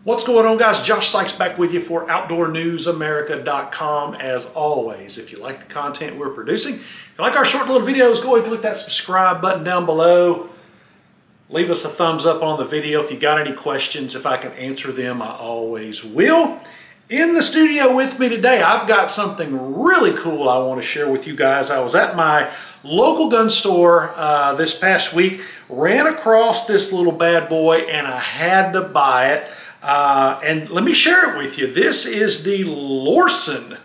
What's going on, guys? Josh Sykes back with you for OutdoorNewsAmerica.com. As always, if you like the content we're producing, if you like our short little videos, go ahead and click that subscribe button down below. Leave us a thumbs up on the video. If you got any questions, if I can answer them, I always will. In the studio with me today, I've got something really cool I want to share with you guys. I was at my local gun store this past week, ran across this little bad boy, and I had to buy it. And let me share it with you. This is the Lorcin.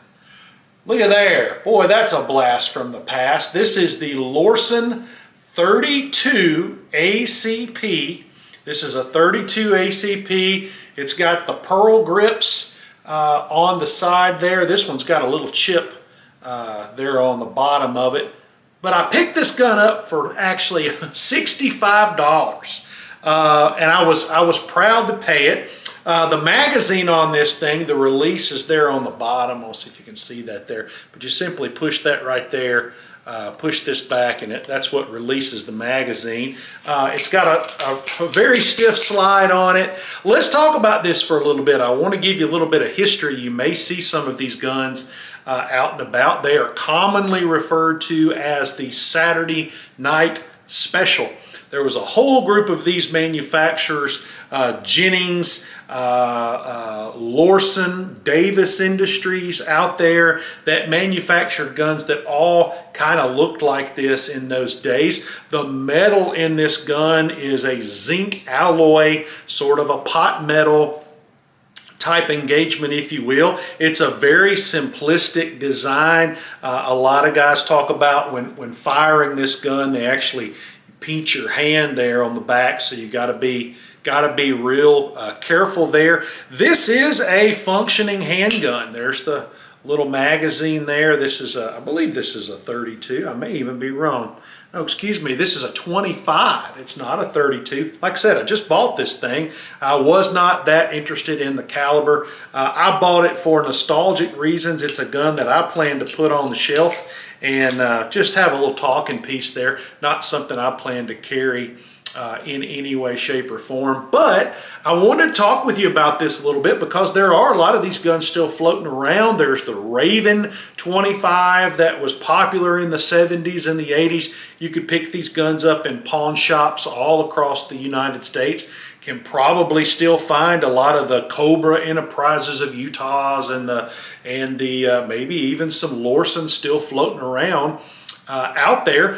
Look at there. Boy, that's a blast from the past. This is the Lorcin 32 ACP. This is a 32 ACP. It's got the pearl grips on the side there. This one's got a little chip there on the bottom of it. But I picked this gun up for actually $65. And I was proud to pay it. The magazine on this thing, the release is there on the bottom. I'll see if you can see that there. But you simply push that right there, push this back, and that's what releases the magazine. It's got a very stiff slide on it. Let's talk about this for a little bit. I want to give you a little bit of history. You may see some of these guns out and about. They are commonly referred to as the Saturday Night Special. There was a whole group of these manufacturers, Jennings, Lorcin, Davis Industries out there that manufactured guns that all kind of looked like this in those days. The metal in this gun is a zinc alloy, sort of a pot metal type engagement, if you will. It's a very simplistic design. A lot of guys talk about when firing this gun, they actually pinch your hand there on the back, so you gotta be real careful there. This is a functioning handgun. There's the little magazine there. This is I believe this is a 32. I may even be wrong. No, excuse me, this is a 25. It's not a 32. Like I said, I just bought this thing. I was not that interested in the caliber. I bought it for nostalgic reasons. It's a gun that I plan to put on the shelf and just have a little talking piece there. Not something I plan to carry in any way, shape, or form. But I wanted to talk with you about this a little bit because there are a lot of these guns still floating around. There's the Raven 25 that was popular in the 70s and the 80s. You could pick these guns up in pawn shops all across the United States. Can probably still find a lot of the Cobra Enterprises of Utah's and the maybe even some Lorcin still floating around out there.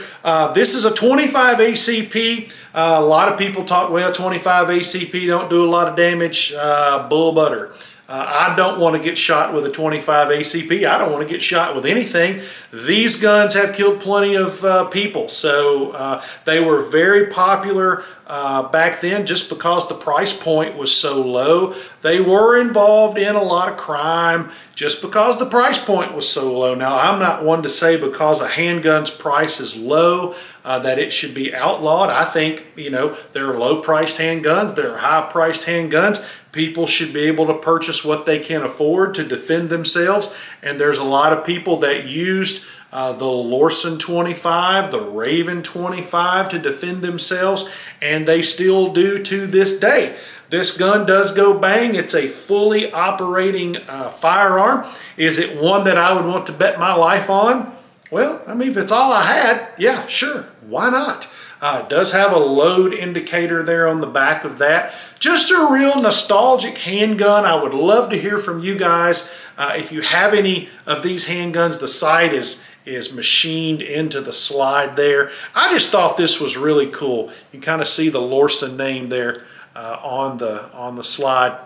This is a 25 ACP. A lot of people talk, well, 25 ACP don't do a lot of damage. Bull butter. I don't want to get shot with a 25 ACP. I don't want to get shot with anything. These guns have killed plenty of people. So they were very popular back then just because the price point was so low. They were involved in a lot of crime just because the price point was so low. Now, I'm not one to say because a handgun's price is low that it should be outlawed. I think, you know, there are low-priced handguns, there are high-priced handguns. People should be able to purchase what they can afford to defend themselves. And there's a lot of people that used the Lorcin 25, the Raven 25 to defend themselves, and they still do to this day. This gun does go bang. It's a fully operating firearm. Is it one that I would want to bet my life on? Well, I mean, if it's all I had, yeah, sure, why not? It does have a load indicator there on the back of that. Just a real nostalgic handgun. I would love to hear from you guys. If you have any of these handguns, the sight is machined into the slide there. I just thought this was really cool. You kind of see the Lorcin name there on the slide.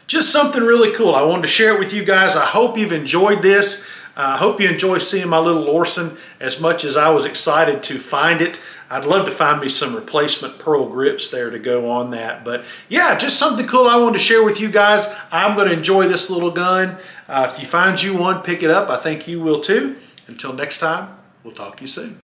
Just something really cool. I wanted to share it with you guys. I hope you've enjoyed this. I hope you enjoy seeing my little Lorcin as much as I was excited to find it. I'd love to find me some replacement pearl grips there to go on that. But yeah, just something cool I wanted to share with you guys. I'm going to enjoy this little gun. If you find you one, pick it up. I think you will too. Until next time, we'll talk to you soon.